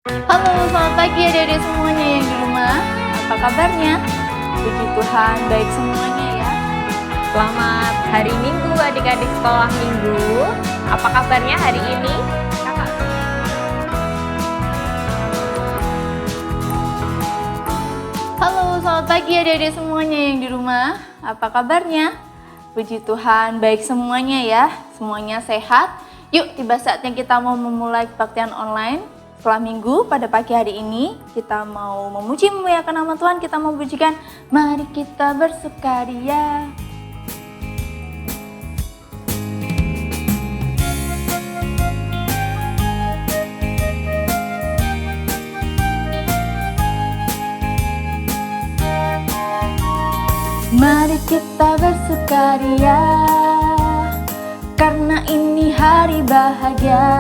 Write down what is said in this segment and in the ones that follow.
Halo, selamat pagi adik-adik semuanya yang di rumah. Apa kabarnya? Puji Tuhan, baik semuanya ya. Selamat hari Minggu adik-adik sekolah Minggu. Apa kabarnya hari ini? Kakak. Halo, selamat pagi adik-adik semuanya yang di rumah. Apa kabarnya? Puji Tuhan, baik semuanya ya. Semuanya sehat. Yuk, tiba saatnya kita mau memulai kebaktian online. Setelah minggu pada pagi hari ini kita mau memuji memuliakan nama Tuhan, kita mau pujikan mari kita bersukaria. Mari kita bersukaria karena ini hari bahagia.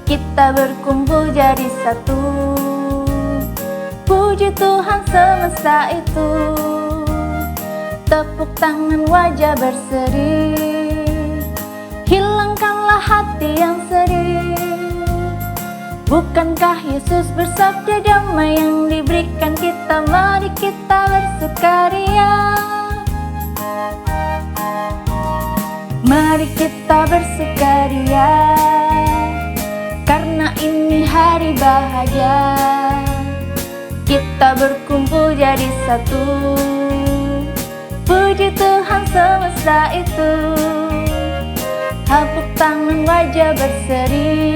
Kita berkumpul jadi satu, puji Tuhan semesta itu. Tepuk tangan wajah berseri, hilangkanlah hati yang sedih. Bukankah Yesus bersabda damai yang diberikan kita? Mari kita bersukaria. Mari kita bersukaria karena ini hari bahagia. Kita berkumpul jadi satu, puji Tuhan semesta itu. Tepuk tangan wajah berseri,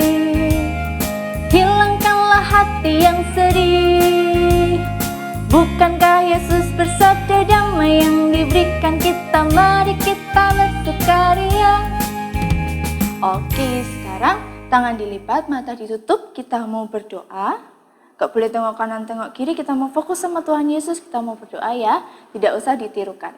hilangkanlah hati yang sedih. Bukankah Yesus bersabda damai yang diberikan kita? Mari kita bersukaria. Oke, sekarang tangan dilipat, mata ditutup, kita mau berdoa. Gak boleh tengok kanan, tengok kiri, kita mau fokus sama Tuhan Yesus, kita mau berdoa ya. Tidak usah ditirukan.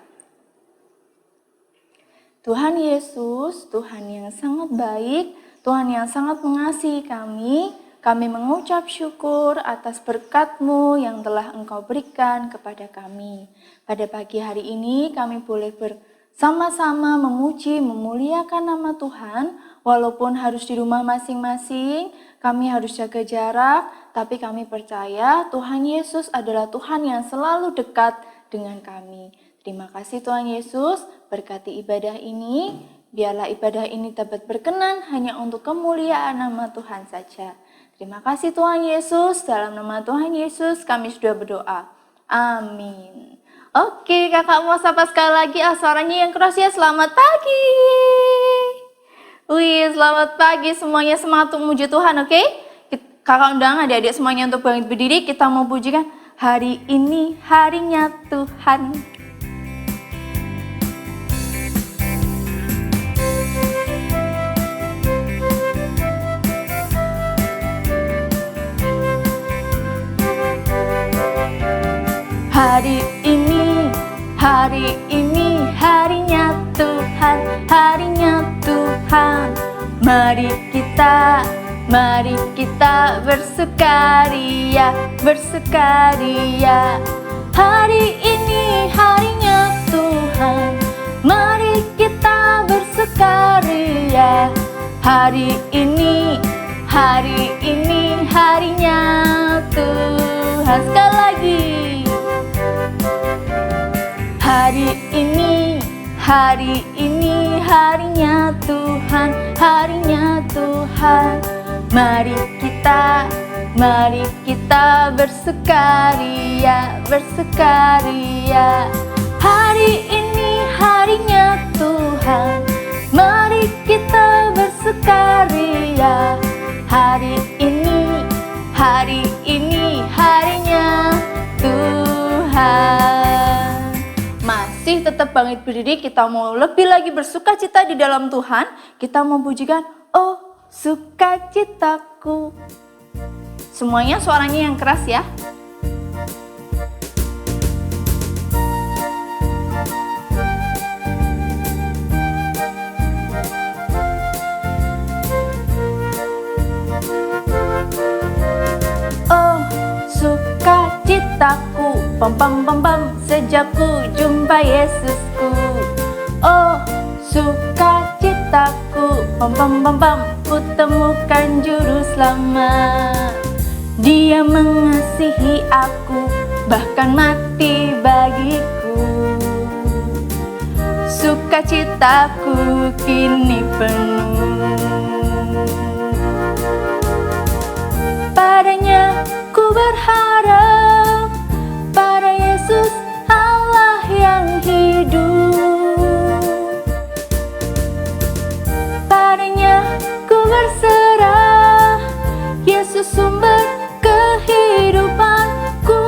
Tuhan Yesus, Tuhan yang sangat baik, Tuhan yang sangat mengasihi kami mengucap syukur atas berkat-Mu yang telah Engkau berikan kepada kami. Pada pagi hari ini kami boleh bersama-sama memuji, memuliakan nama Tuhan, walaupun harus di rumah masing-masing, kami harus jaga jarak, tapi kami percaya Tuhan Yesus adalah Tuhan yang selalu dekat dengan kami. Terima kasih Tuhan Yesus, berkati ibadah ini, biarlah ibadah ini dapat berkenan hanya untuk kemuliaan nama Tuhan saja. Terima kasih Tuhan Yesus, dalam nama Tuhan Yesus kami sudah berdoa. Amin. Oke, kakak mau sapa sekali lagi, suaranya yang keras ya, selamat pagi. Wih, selamat pagi semuanya, semangat untuk memuji Tuhan, oke? Kakak undang adik-adik semuanya untuk bangkit berdiri, kita mau pujikan hari ini harinya Tuhan. Hari ini harinya Tuhan, harinya Tuhan. Mari kita bersukaria, bersukaria. Hari ini harinya Tuhan, mari kita bersukaria. Hari ini harinya Tuhan. Sekali lagi. Hari ini harinya Tuhan, harinya Tuhan. Mari kita bersukaria, bersukaria. Hari ini harinya Tuhan, mari kita bersukaria. Hari ini harinya Tuhan. Masih tetap bangkit berdiri, kita mau lebih lagi bersukacita di dalam Tuhan. Kita mau pujikan, oh sukacitaku. Semuanya suaranya yang keras ya. Oh sukacitaku, pam pam pam pam, sejak ku jumpa Yesusku. Oh sukacitaku, pam pam pam pam, ku temukan juru selamat. Dia mengasihi aku, bahkan mati bagiku. Sukacitaku kini penuh. Padanya ku berharap, pada Yesus Allah yang hidup. Padanya ku berserah, Yesus sumber kehidupanku.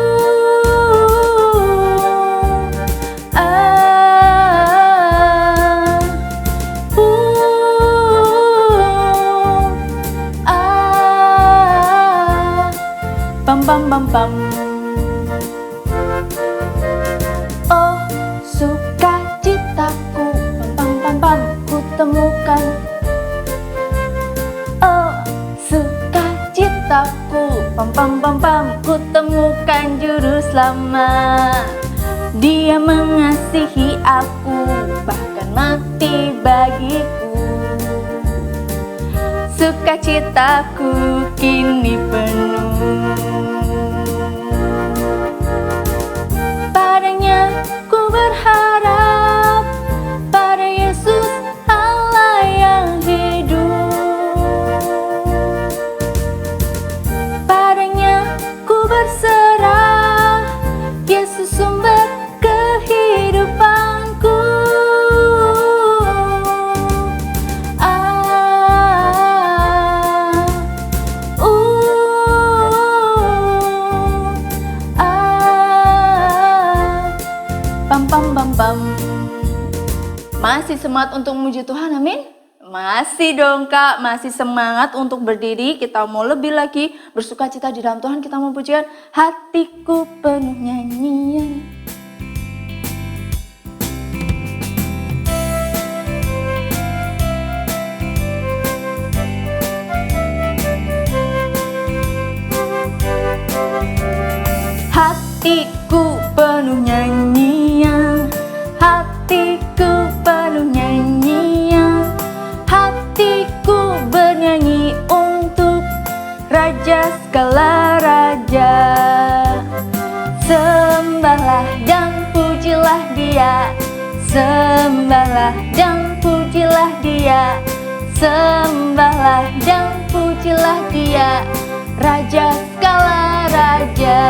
Pam pam pam pam. Oh sukacitaku, pam pam pam pam, ku temukan. Oh sukacitaku, pam pam pam pam, ku temukan juru selamat. Dia mengasihi aku, bahkan mati bagiku. Sukacitaku kini penuh. Padanya ku berharap, pada Yesus Allah yang hidup. Padanya ku berserah, Yesus sumber kehidupanku. Pam pam pam pam. Masih semangat untuk memuji Tuhan, amin? Masih dong Kak, masih semangat untuk berdiri. Kita mau lebih lagi bersukacita di dalam Tuhan. Kita mau pujikan hatiku penuh nyanyian. Hatiku penuh nyanyian, hatiku penuh nyanyian, hatiku bernyanyi untuk Raja segala raja. Sembahlah dan pujilah Dia, sembahlah dan pujilah Dia, sembahlah dan pujilah Dia, Raja segala raja.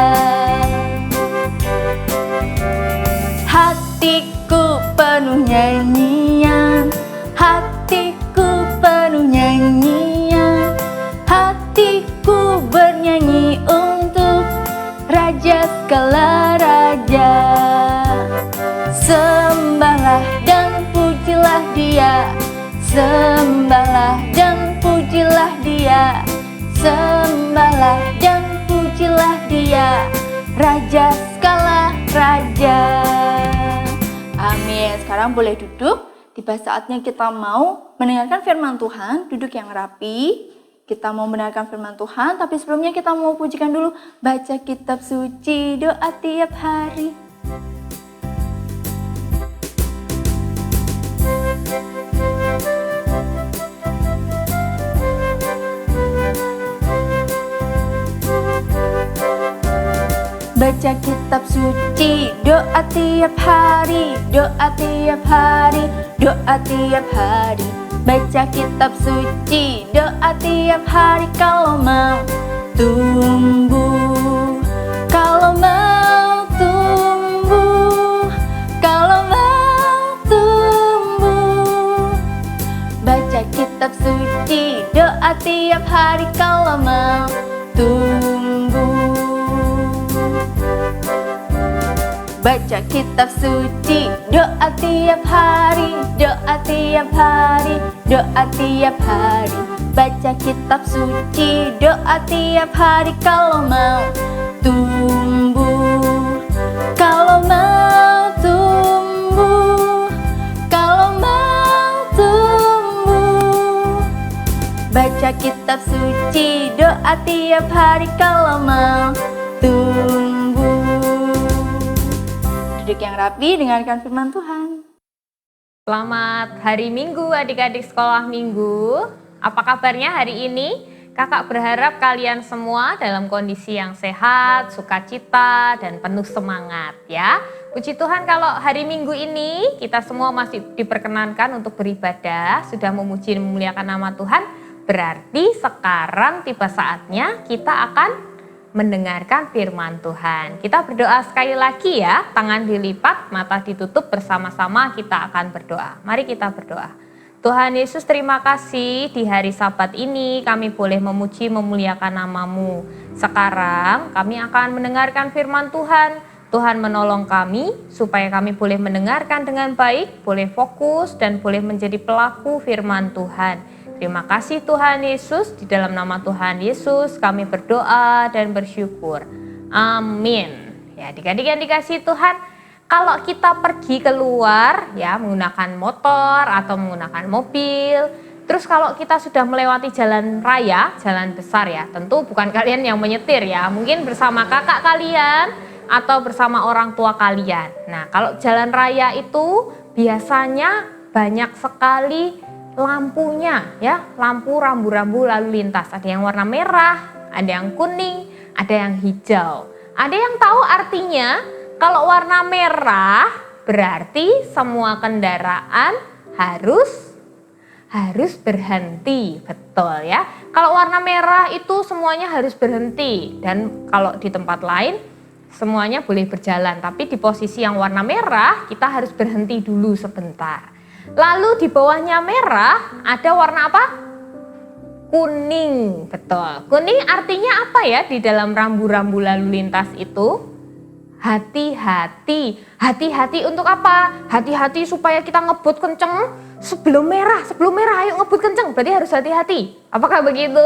Hatiku penuh nyanyian, hatiku penuh nyanyian, hatiku bernyanyi untuk Raja segala raja. Sembahlah dan pujilah Dia, sembahlah dan pujilah Dia, sembahlah dan pujilah Dia, Raja segala raja. Amin. Sekarang boleh duduk. Tiba saatnya kita mau mendengarkan firman Tuhan. Duduk yang rapi. Kita mau mendengarkan firman Tuhan. Tapi sebelumnya kita mau pujikan dulu. Baca kitab suci, doa tiap hari. Baca kitab suci, doa tiap hari, doa tiap hari, doa tiap hari. Baca kitab suci, doa tiap hari. Kalau mau tumbuh, kalau mau tumbuh, kalau mau tumbuh. Baca kitab suci, doa tiap hari. Kalau mau tumbuh. Baca kitab suci, doa tiap hari, doa tiap hari, doa tiap hari. Baca kitab suci, doa tiap hari. Kalau mau tumbuh, kalau mau tumbuh, kalau mau tumbuh. Baca kitab suci, doa tiap hari. Kalau mau tumbuh. Duduk yang rapi, dengarkan firman Tuhan. Selamat hari Minggu adik-adik sekolah Minggu. Apa kabarnya hari ini? Kakak berharap kalian semua dalam kondisi yang sehat, sukacita, dan penuh semangat ya. Puji Tuhan kalau hari Minggu ini kita semua masih diperkenankan untuk beribadah, sudah memuji dan memuliakan nama Tuhan. Berarti sekarang tiba saatnya kita akan mendengarkan firman Tuhan. Kita berdoa sekali lagi ya, tangan dilipat, mata ditutup, bersama-sama kita akan berdoa. Mari kita berdoa. Tuhan Yesus, terima kasih di hari Sabat ini kami boleh memuji memuliakan nama-Mu. Sekarang kami akan mendengarkan firman Tuhan. Tuhan menolong kami supaya kami boleh mendengarkan dengan baik, boleh fokus dan boleh menjadi pelaku firman Tuhan. Terima kasih Tuhan Yesus, di dalam nama Tuhan Yesus kami berdoa dan bersyukur. Amin. Ya, adik-adik yang dikasihi Tuhan, kalau kita pergi keluar ya menggunakan motor atau menggunakan mobil, terus kalau kita sudah melewati jalan raya, jalan besar ya, tentu bukan kalian yang menyetir ya, mungkin bersama kakak kalian atau bersama orang tua kalian. Nah, kalau jalan raya itu biasanya banyak sekali lampunya ya, lampu rambu-rambu lalu lintas. Ada yang warna merah, ada yang kuning, ada yang hijau. Ada yang tahu artinya kalau warna merah berarti semua kendaraan harus berhenti, betul ya. Kalau warna merah itu semuanya harus berhenti, dan kalau di tempat lain semuanya boleh berjalan, tapi di posisi yang warna merah kita harus berhenti dulu sebentar. Lalu di bawahnya merah ada warna apa? Kuning, betul. Kuning artinya apa ya di dalam rambu-rambu lalu lintas itu? Hati-hati. Hati-hati untuk apa? Hati-hati supaya kita ngebut kenceng sebelum merah ayo ngebut kenceng, berarti harus hati-hati. Apakah begitu?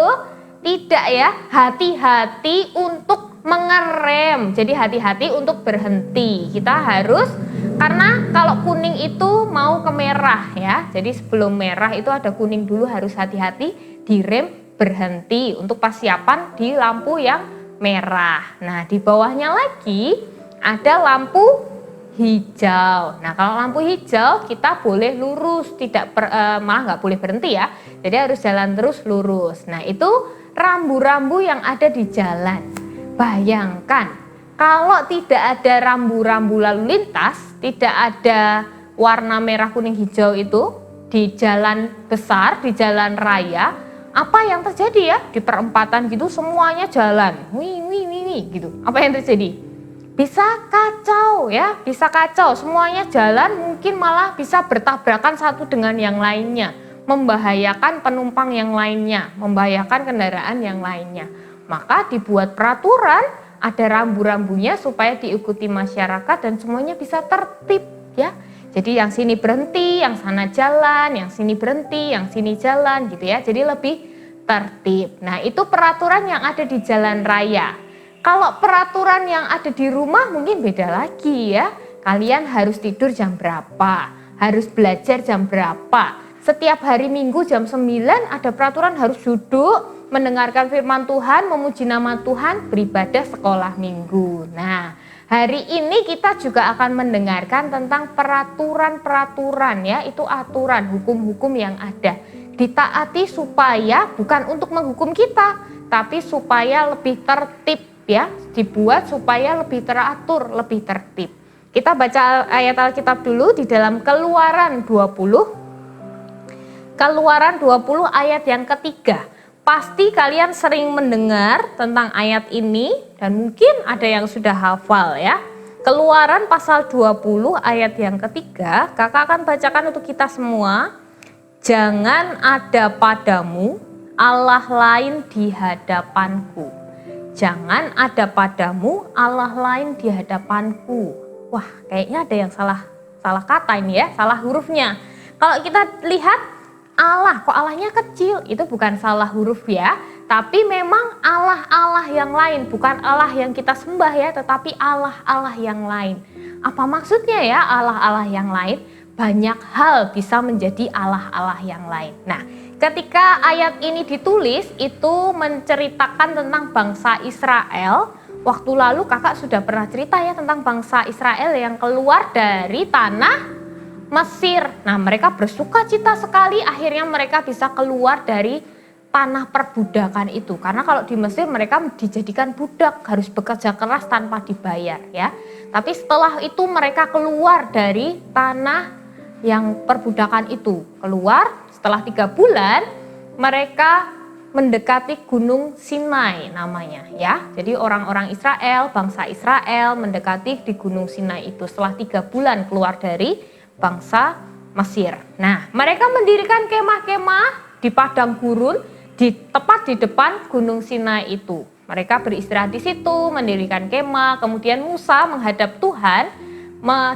Tidak ya, hati-hati untuk mengerem. Jadi hati-hati untuk berhenti. Kita harus, karena kalau kuning itu mau ke merah ya. Jadi sebelum merah itu ada kuning dulu, harus hati-hati direm, berhenti untuk persiapan di lampu yang merah. Nah, di bawahnya lagi ada lampu hijau. Nah, kalau lampu hijau kita boleh lurus, malah nggak boleh berhenti ya. Jadi harus jalan terus lurus. Nah, itu rambu-rambu yang ada di jalan. Bayangkan kalau tidak ada rambu-rambu lalu lintas, tidak ada warna merah kuning hijau itu di jalan besar, di jalan raya, apa yang terjadi ya? Di perempatan gitu semuanya jalan, gitu. Apa yang terjadi? Bisa kacau ya, bisa kacau, semuanya jalan, mungkin malah bisa bertabrakan satu dengan yang lainnya, membahayakan penumpang yang lainnya, membahayakan kendaraan yang lainnya. Maka dibuat peraturan, ada rambu-rambunya supaya diikuti masyarakat dan semuanya bisa tertib ya. Jadi yang sini berhenti, yang sana jalan, yang sini berhenti, yang sini jalan gitu ya. Jadi lebih tertib. Nah, itu peraturan yang ada di jalan raya. Kalau peraturan yang ada di rumah mungkin beda lagi ya. Kalian harus tidur jam berapa, harus belajar jam berapa. Setiap hari Minggu jam 9 ada peraturan harus duduk, mendengarkan firman Tuhan, memuji nama Tuhan, beribadah sekolah minggu. Nah, hari ini kita juga akan mendengarkan tentang peraturan-peraturan ya, itu aturan, hukum-hukum yang ada. Ditaati supaya bukan untuk menghukum kita, tapi supaya lebih tertib ya, dibuat supaya lebih teratur, lebih tertib. Kita baca ayat Alkitab dulu di dalam Keluaran 20 ayat yang ketiga. Pasti kalian sering mendengar tentang ayat ini dan mungkin ada yang sudah hafal ya. Keluaran pasal 20 ayat yang ketiga, kakak akan bacakan untuk kita semua. Jangan ada padamu Allah lain di hadapanku. Jangan ada padamu Allah lain di hadapanku. Wah, kayaknya ada yang salah kata ini ya, salah hurufnya. Kalau kita lihat Allah, kok Allahnya kecil? Itu bukan salah huruf ya, tapi memang Allah-Allah yang lain, bukan Allah yang kita sembah ya, tetapi Allah-Allah yang lain. Apa maksudnya ya Allah-Allah yang lain? Banyak hal bisa menjadi Allah-Allah yang lain. Nah, ketika ayat ini ditulis, itu menceritakan tentang bangsa Israel. Waktu lalu kakak sudah pernah cerita ya tentang bangsa Israel yang keluar dari tanah Mesir. Nah, mereka bersuka cita sekali, akhirnya mereka bisa keluar dari tanah perbudakan itu. Karena kalau di Mesir mereka dijadikan budak, harus bekerja keras tanpa dibayar ya. Tapi setelah itu mereka keluar dari tanah yang perbudakan itu. Keluar setelah 3 bulan mereka mendekati Gunung Sinai namanya ya. Jadi orang-orang Israel, bangsa Israel mendekati di Gunung Sinai itu setelah 3 bulan keluar dari bangsa Mesir. Nah, mereka mendirikan kemah-kemah di padang gurun tepat di depan Gunung Sinai itu. Mereka beristirahat di situ, mendirikan kemah. Kemudian Musa menghadap Tuhan.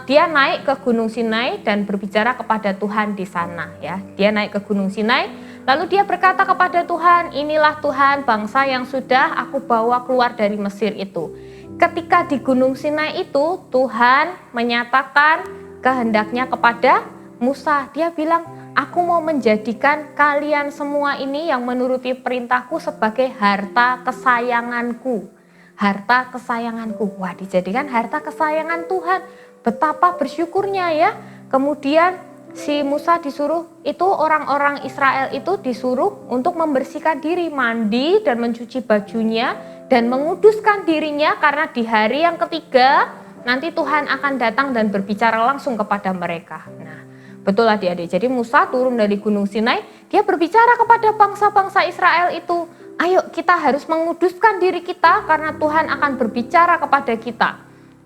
Dia naik ke Gunung Sinai dan berbicara kepada Tuhan di sana ya. Dia naik ke Gunung Sinai, lalu dia berkata kepada Tuhan, inilah Tuhan bangsa yang sudah aku bawa keluar dari Mesir itu. Ketika di Gunung Sinai itu Tuhan menyatakan kehendaknya kepada Musa. Dia bilang, aku mau menjadikan kalian semua ini yang menuruti perintahku sebagai harta kesayanganku. Harta kesayanganku. Wah, dijadikan harta kesayangan Tuhan. Betapa bersyukurnya ya. Kemudian si Musa disuruh, itu orang-orang Israel itu disuruh untuk membersihkan diri, mandi dan mencuci bajunya dan menguduskan dirinya karena di hari yang ketiga nanti Tuhan akan datang dan berbicara langsung kepada mereka. Nah, betul adik-adik. Jadi Musa turun dari Gunung Sinai, dia berbicara kepada bangsa-bangsa Israel itu, ayo kita harus menguduskan diri kita karena Tuhan akan berbicara kepada kita.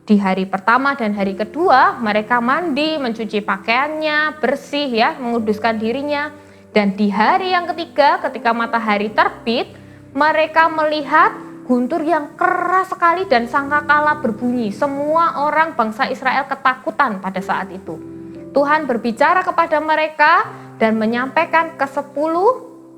Di hari pertama dan hari kedua mereka mandi, mencuci pakaiannya, bersih ya, menguduskan dirinya. Dan di hari yang ketiga ketika matahari terbit, mereka melihat guntur yang keras sekali dan sangkakala berbunyi. Semua orang bangsa Israel ketakutan pada saat itu. Tuhan berbicara kepada mereka dan menyampaikan ke-10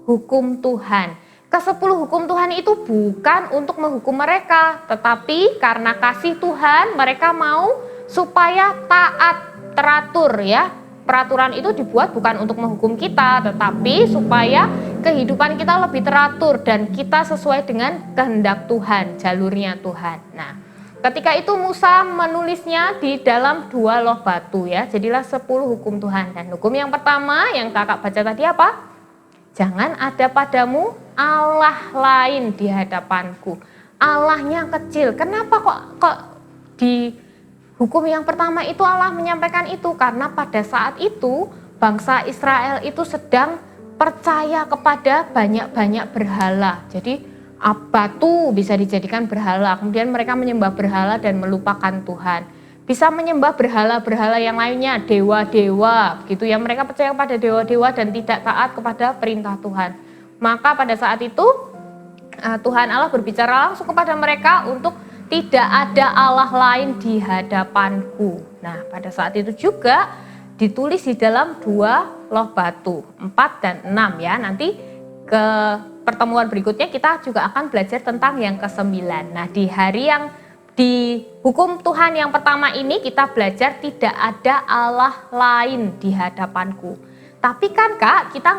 hukum Tuhan. Ke-10 hukum Tuhan itu bukan untuk menghukum mereka, tetapi karena kasih Tuhan mereka mau supaya taat, teratur ya. Peraturan itu dibuat bukan untuk menghukum kita, tetapi supaya kehidupan kita lebih teratur dan kita sesuai dengan kehendak Tuhan, jalurnya Tuhan. Nah, ketika itu Musa menulisnya di dalam 2 loh batu ya. Jadilah 10 hukum Tuhan. Dan hukum yang pertama yang kakak baca tadi apa? Jangan ada padamu Allah lain di hadapanku. Allahnya kecil. Kenapa kok di hukum yang pertama itu Allah menyampaikan itu? Karena pada saat itu bangsa Israel itu sedang percaya kepada banyak-banyak berhala. Jadi batu bisa dijadikan berhala. Kemudian mereka menyembah berhala dan melupakan Tuhan. Bisa menyembah berhala-berhala yang lainnya, dewa-dewa, gitu ya. Mereka percaya kepada dewa-dewa dan tidak taat kepada perintah Tuhan. Maka pada saat itu Tuhan Allah berbicara langsung kepada mereka untuk tidak ada Allah lain di hadapanku. Nah, pada saat itu juga ditulis di dalam 2 loh batu, 4 dan 6 ya. Nanti ke pertemuan berikutnya kita juga akan belajar tentang yang ke-9. Nah, di hari yang di hukum Tuhan yang pertama ini kita belajar tidak ada Allah lain di hadapanku. Tapi kan Kak, kita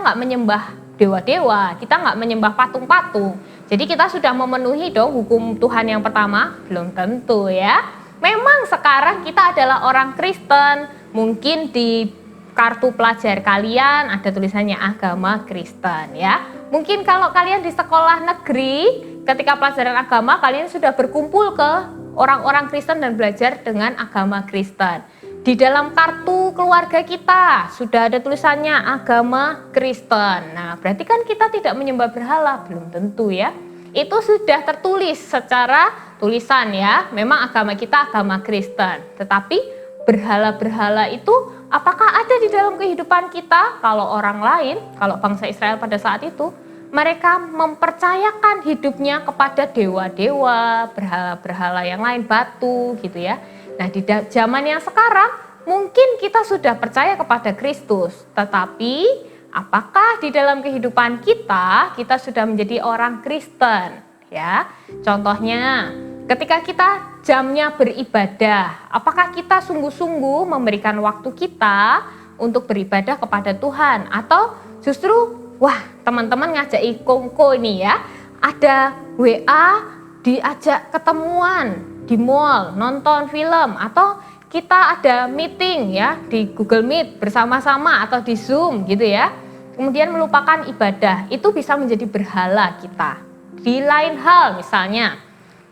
nggak menyembah dewa-dewa, kita nggak menyembah patung-patung. Jadi kita sudah memenuhi dong hukum Tuhan yang pertama? Belum tentu ya. Memang sekarang kita adalah orang Kristen, mungkin di kartu pelajar kalian ada tulisannya agama Kristen ya. Mungkin kalau kalian di sekolah negeri, ketika pelajaran agama kalian sudah berkumpul ke orang-orang Kristen dan belajar dengan agama Kristen. Di dalam kartu keluarga kita sudah ada tulisannya agama Kristen. Nah, berarti kan kita tidak menyembah berhala, belum tentu ya. Itu sudah tertulis secara tulisan ya. Memang agama kita agama Kristen. Tetapi berhala-berhala itu apakah ada di dalam kehidupan kita? Kalau orang lain, kalau bangsa Israel pada saat itu, mereka mempercayakan hidupnya kepada dewa-dewa, berhala-berhala yang lain, batu gitu ya. Nah, di zaman yang sekarang mungkin kita sudah percaya kepada Kristus, tetapi apakah di dalam kehidupan kita sudah menjadi orang Kristen ya? Contohnya, ketika kita jamnya beribadah, apakah kita sungguh-sungguh memberikan waktu kita untuk beribadah kepada Tuhan? Atau justru, wah teman-teman ngajak kongko nih ya, ada WA diajak ketemuan di mall, nonton film, atau kita ada meeting ya di Google Meet bersama-sama atau di Zoom gitu ya. Kemudian melupakan ibadah, itu bisa menjadi berhala kita. Di lain hal misalnya,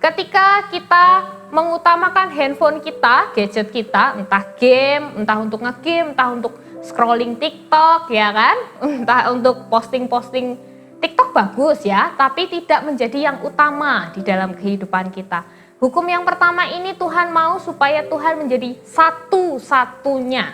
ketika kita mengutamakan handphone kita, gadget kita, entah game, entah untuk nge-game, entah untuk scrolling TikTok ya kan, entah untuk posting-posting TikTok bagus ya, tapi tidak menjadi yang utama di dalam kehidupan kita. Hukum yang pertama ini Tuhan mau supaya Tuhan menjadi satu-satunya,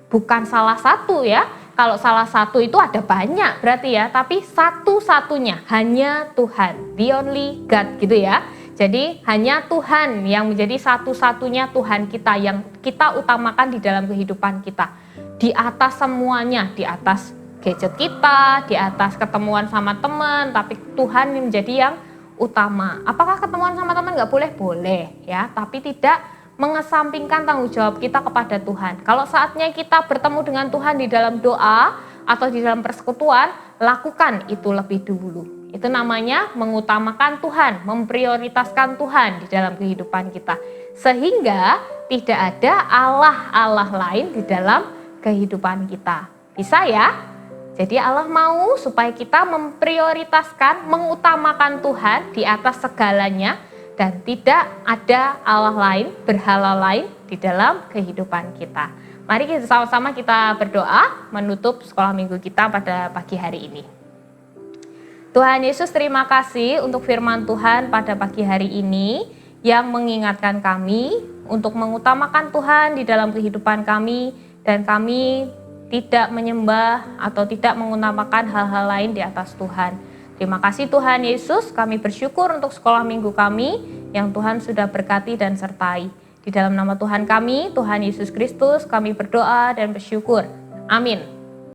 bukan salah satu ya. Kalau salah satu itu ada banyak berarti ya, tapi satu-satunya, hanya Tuhan, the only God gitu ya. Jadi hanya Tuhan yang menjadi satu-satunya Tuhan kita yang kita utamakan di dalam kehidupan kita. Di atas semuanya, di atas gadget kita, di atas ketemuan sama teman, tapi Tuhan yang menjadi yang utama. Apakah ketemuan sama teman nggak boleh? Boleh ya, tapi tidak mengesampingkan tanggung jawab kita kepada Tuhan. Kalau saatnya kita bertemu dengan Tuhan di dalam doa atau di dalam persekutuan, lakukan itu lebih dulu. Itu namanya mengutamakan Tuhan, memprioritaskan Tuhan di dalam kehidupan kita. Sehingga tidak ada Allah-Allah lain di dalam kehidupan kita. Bisa ya? Jadi Allah mau supaya kita memprioritaskan, mengutamakan Tuhan di atas segalanya dan tidak ada Allah lain, berhala lain di dalam kehidupan kita. Mari kita sama-sama kita berdoa menutup sekolah minggu kita pada pagi hari ini. Tuhan Yesus, terima kasih untuk firman Tuhan pada pagi hari ini yang mengingatkan kami untuk mengutamakan Tuhan di dalam kehidupan kami dan kami tidak menyembah atau tidak mengutamakan hal-hal lain di atas Tuhan. Terima kasih Tuhan Yesus, kami bersyukur untuk sekolah minggu kami yang Tuhan sudah berkati dan sertai. Di dalam nama Tuhan kami, Tuhan Yesus Kristus, kami berdoa dan bersyukur. Amin.